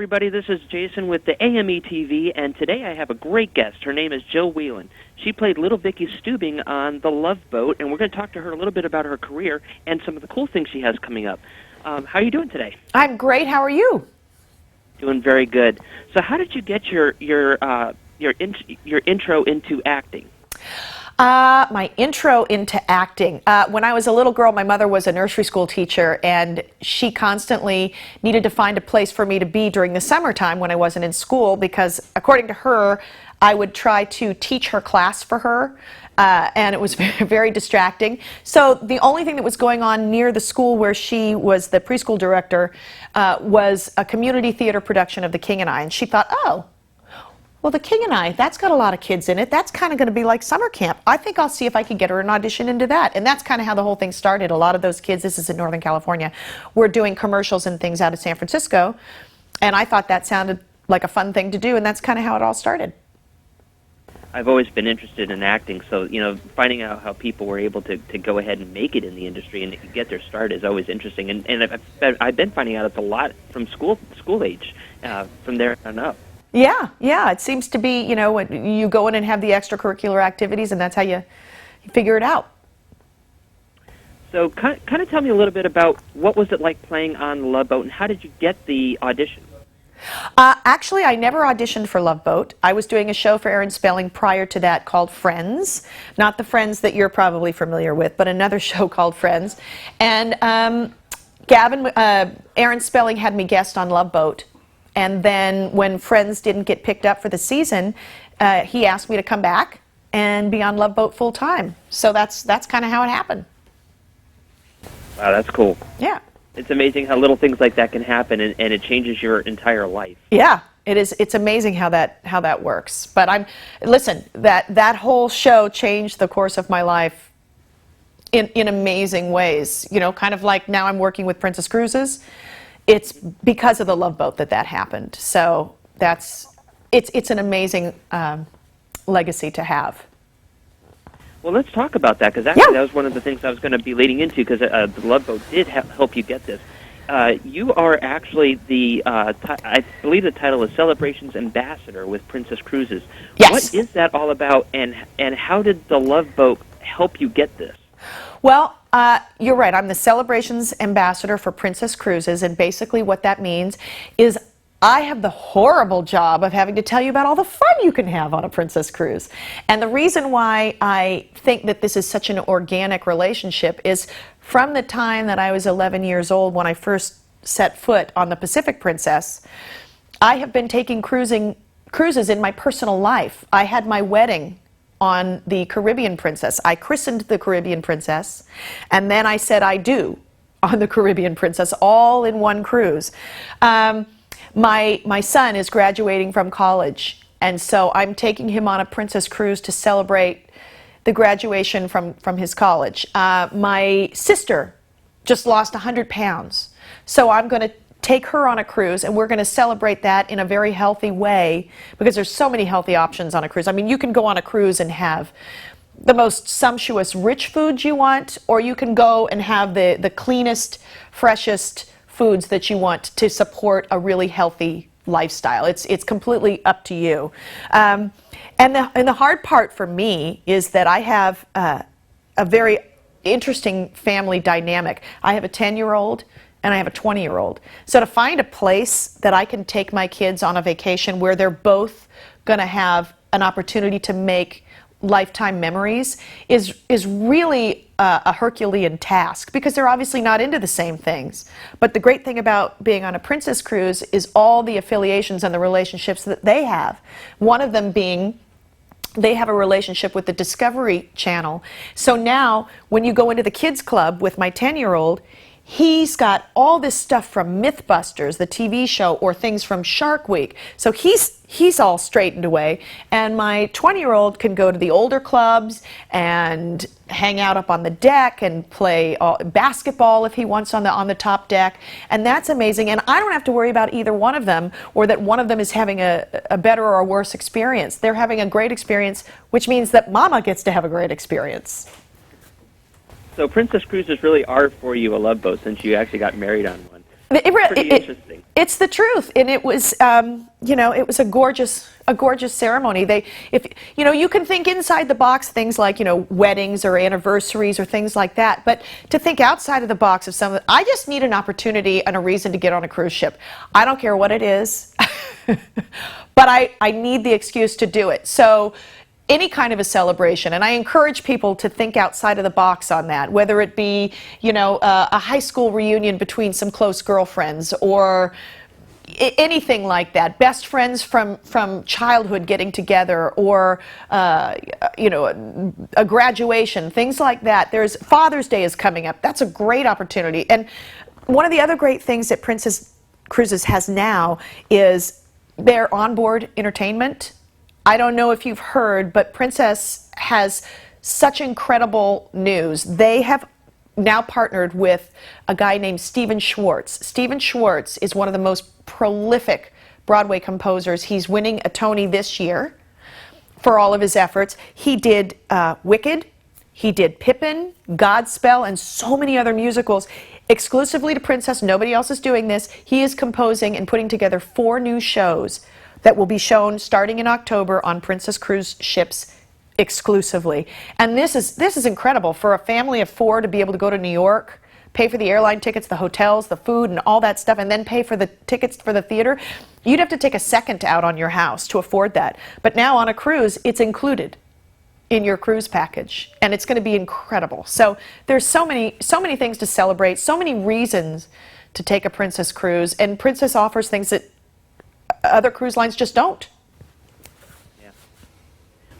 everybody. This is Jason with the AME TV, and today I have a great guest. Her name is Jill Whelan. She played little Vicki Stubing on The Love Boat, and we're going to talk to her a little bit about her career and some of the cool things she has coming up. How are you doing today? I'm great. How are you? Doing very good. So, how did you get your intro into acting? My intro into acting. When I was a little girl, my mother was a nursery school teacher, and she constantly needed to find a place for me to be during the summertime when I wasn't in school, because according to her, I would try to teach her class for her, and it was very, very distracting. So the only thing that was going on near the school where she was the preschool director was a community theater production of The King and I, and she thought, oh, well, The King and I, that's got a lot of kids in it. That's kind of going to be like summer camp. I think I'll see if I can get her an audition into that. And that's kind of how the whole thing started. A lot of those kids, this is in Northern California, were doing commercials and things out of San Francisco. And I thought that sounded like a fun thing to do, and that's kind of how it all started. I've always been interested in acting, so, you know, finding out how people were able to go ahead and make it in the industry and get their start is always interesting. And I've been finding out it's a lot from school age, from there on up. Yeah, it seems to be, you know, you go in and have the extracurricular activities, and that's how you figure it out. So kind of tell me a little bit about what was it like playing on The Love Boat, and how did you get the audition? Actually, I never auditioned for Love Boat. I was doing a show for Aaron Spelling prior to that called Friends. Not the Friends that you're probably familiar with, but another show called Friends. And Aaron Spelling had me guest on Love Boat. And then when Friends didn't get picked up for the season, he asked me to come back and be on Love Boat full time. So that's kind of how it happened. Wow, that's cool. Yeah. It's amazing how little things like that can happen, and it changes your entire life. Yeah, it is. It's amazing how that works. But listen, that whole show changed the course of my life in amazing ways. You know, kind of like now I'm working with Princess Cruises. It's because of The Love Boat that happened. So it's an amazing legacy to have. Well, let's talk about that, because actually that was one of the things I was going to be leading into, because The Love Boat did help you get this. You are actually I believe the title is Celebrations Ambassador with Princess Cruises. Yes. What is that all about, and how did The Love Boat help you get this? Well, you're right. I'm the Celebrations Ambassador for Princess Cruises, and basically what that means is I have the horrible job of having to tell you about all the fun you can have on a Princess Cruise. And the reason why I think that this is such an organic relationship is from the time that I was 11 years old when I first set foot on the Pacific Princess, I have been taking cruises in my personal life. I had my wedding on the Caribbean Princess. I christened the Caribbean Princess, and then I said I do on the Caribbean Princess, all in one cruise. My son is graduating from college, and so I'm taking him on a Princess Cruise to celebrate the graduation from his college. My sister just lost 100 pounds, so I'm going to take her on a cruise, and we're going to celebrate that in a very healthy way, because there's so many healthy options on a cruise. I mean, you can go on a cruise and have the most sumptuous, rich foods you want, or you can go and have the cleanest, freshest foods that you want to support a really healthy lifestyle. It's completely up to you. And the hard part for me is that I have a very interesting family dynamic. I have a 10-year-old and I have a 20-year-old. So to find a place that I can take my kids on a vacation where they're both going to have an opportunity to make lifetime memories is really a Herculean task, because they're obviously not into the same things. But the great thing about being on a Princess Cruise is all the affiliations and the relationships that they have. One of them being they have a relationship with the Discovery Channel. So now when you go into the kids club with my 10-year-old, he's got all this stuff from Mythbusters, the TV show, or things from Shark Week. So he's all straightened away. And my 20-year-old can go to the older clubs and hang out up on the deck and play basketball if he wants on the top deck. And that's amazing. And I don't have to worry about either one of them, or that one of them is having a better or a worse experience. They're having a great experience, which means that Mama gets to have a great experience. So Princess Cruises really are for you a love boat, since you actually got married on one. Pretty interesting. It's the truth, and it was, it was a gorgeous ceremony. You can think inside the box things like, weddings or anniversaries or things like that, but to think outside of the box of I just need an opportunity and a reason to get on a cruise ship. I don't care what it is, but I need the excuse to do it. So any kind of a celebration, and I encourage people to think outside of the box on that, whether it be, a high school reunion between some close girlfriends or anything like that, best friends from childhood getting together, or a graduation, things like that. There's Father's Day is coming up. That's a great opportunity. And one of the other great things that Princess Cruises has now is their onboard entertainment. I don't know if you've heard, but Princess has such incredible news. They have now partnered with a guy named Stephen Schwartz. Stephen Schwartz is one of the most prolific Broadway composers. He's winning a Tony this year for all of his efforts. He did Wicked, he did Pippin, Godspell, and so many other musicals exclusively to Princess. Nobody else is doing this. He is composing and putting together 4 new shows that will be shown starting in October on Princess cruise ships exclusively. And this is incredible for a family of 4 to be able to go to New York, pay for the airline tickets, the hotels, the food, and all that stuff, and then pay for the tickets for the theater. You'd have to take a second out on your house to afford that. But now on a cruise, it's included in your cruise package, and it's going to be incredible. So there's so many things to celebrate, so many reasons to take a Princess cruise, and Princess offers things that other cruise lines just don't. Yeah.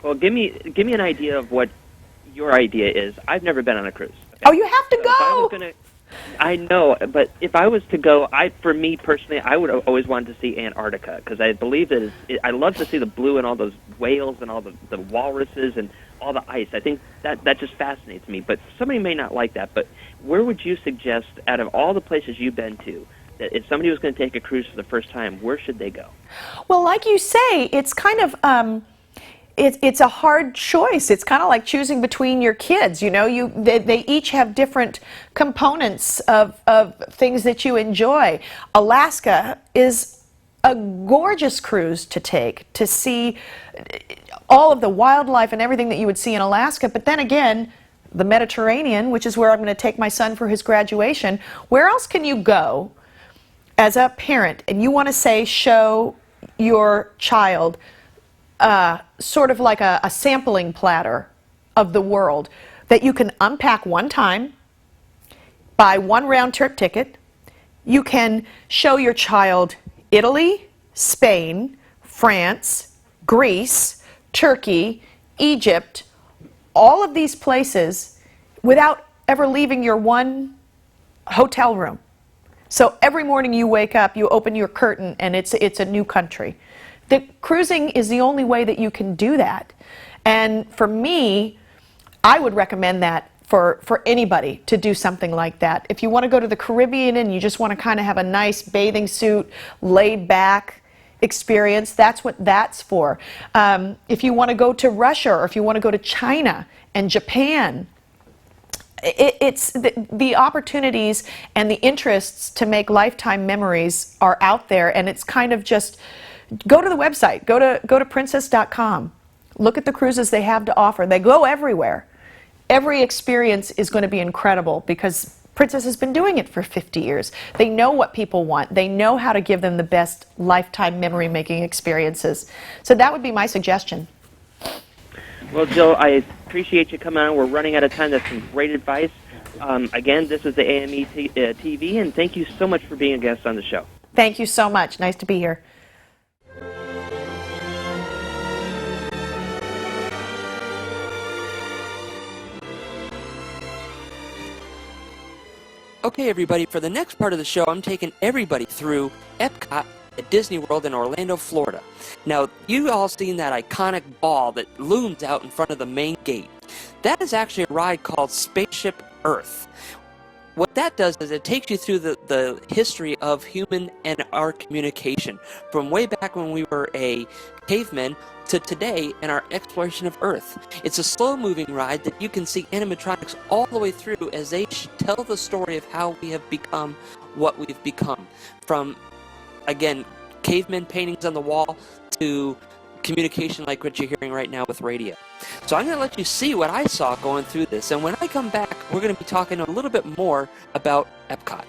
Well, give me an idea of what your idea is. I've never been on a cruise. Okay? Oh, you have to go. I know, but if I was to go, for me personally, I would always wanted to see Antarctica, because I believe that I love to see the blue and all those whales and all the walruses and all the ice. I think that just fascinates me. But somebody may not like that. But where would you suggest, out of all the places you've been to, that if somebody was going to take a cruise for the first time, where should they go? Well, like you say, it's kind of it's a hard choice. It's kind of like choosing between your kids. They each have different components of things that you enjoy. Alaska is a gorgeous cruise to take, to see all of the wildlife and everything that you would see in Alaska. But then again, the Mediterranean, which is where I'm going to take my son for his graduation, where else can you go as a parent and you want to show your child sort of like a sampling platter of the world that you can unpack one time, buy one round trip ticket. You can show your child Italy, Spain, France, Greece, Turkey, Egypt, all of these places without ever leaving your one hotel room. So every morning you wake up, you open your curtain, and it's a new country. The cruising is the only way that you can do that. And for me, I would recommend that for anybody to do something like that. If you want to go to the Caribbean and you just want to kind of have a nice bathing suit, laid back experience, that's what that's for. If you want to go to Russia, or if you want to go to China and Japan, it's the opportunities and the interests to make lifetime memories are out there, and it's kind of just go to the website, go to princess.com, look at the cruises they have to offer. They go everywhere. Every experience is going to be incredible because Princess has been doing it for 50 years. They know what people want. They know how to give them the best lifetime memory-making experiences. So that would be my suggestion. Well, Jill, I appreciate you coming on. We're running out of time. That's some great advice. Again, this is the AME TV, and thank you so much for being a guest on the show. Thank you so much. Nice to be here. Okay, everybody, for the next part of the show, I'm taking everybody through Epcot at Disney World in Orlando, Florida. Now, you all seen that iconic ball that looms out in front of the main gate. That is actually a ride called Spaceship Earth. What that does is it takes you through the history of human and our communication, from way back when we were a caveman to today in our exploration of Earth. It's a slow-moving ride that you can see animatronics all the way through as they tell the story of how we have become what we've become. From, again, caveman paintings on the wall to communication like what you're hearing right now with radio. So I'm going to let you see what I saw going through this, and when I come back, we're going to be talking a little bit more about Epcot.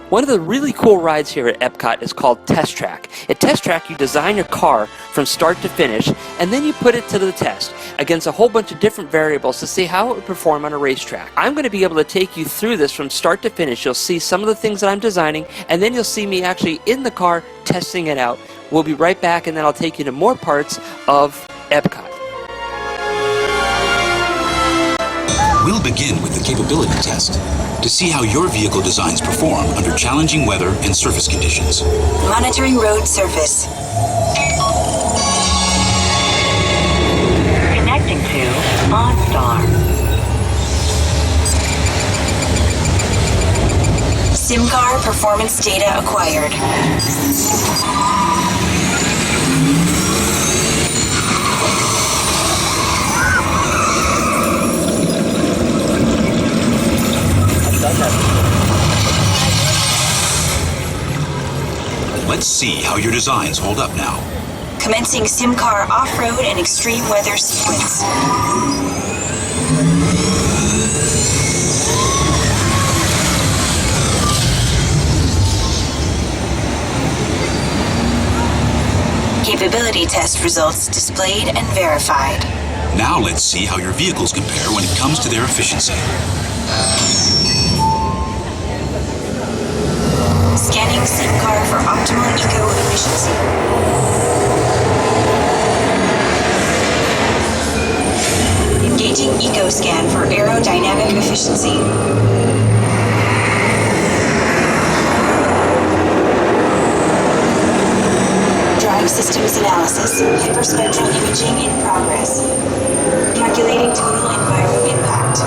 One of the really cool rides here at Epcot is called Test Track. At Test Track, you design your car from start to finish, and then you put it to the test against a whole bunch of different variables to see how it would perform on a racetrack. I'm going to be able to take you through this from start to finish. You'll see some of the things that I'm designing, and then you'll see me actually in the car testing it out. We'll be right back, and then I'll take you to more parts of Epcot. We'll begin with the capability test to see how your vehicle designs perform under challenging weather and surface conditions. Monitoring road surface. Connecting to OnStar. SIM-car performance data acquired. Let's see how your designs hold up now. Commencing SIM-car off-road and extreme weather sequence. Capability test results displayed and verified. Now let's see how your vehicles compare when it comes to their efficiency. Scanning SIM car for optimal eco-efficiency. Engaging EcoScan for aerodynamic efficiency. Drive systems analysis. Hyperspectral imaging in progress. Calculating total environmental impact.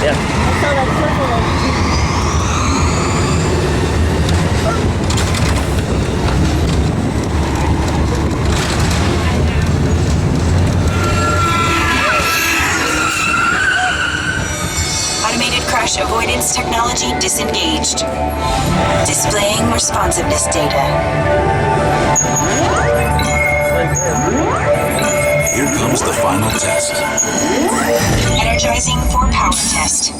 Yeah. Automated crash avoidance technology disengaged. Displaying responsiveness data. Here comes the final test. Energizing for power test.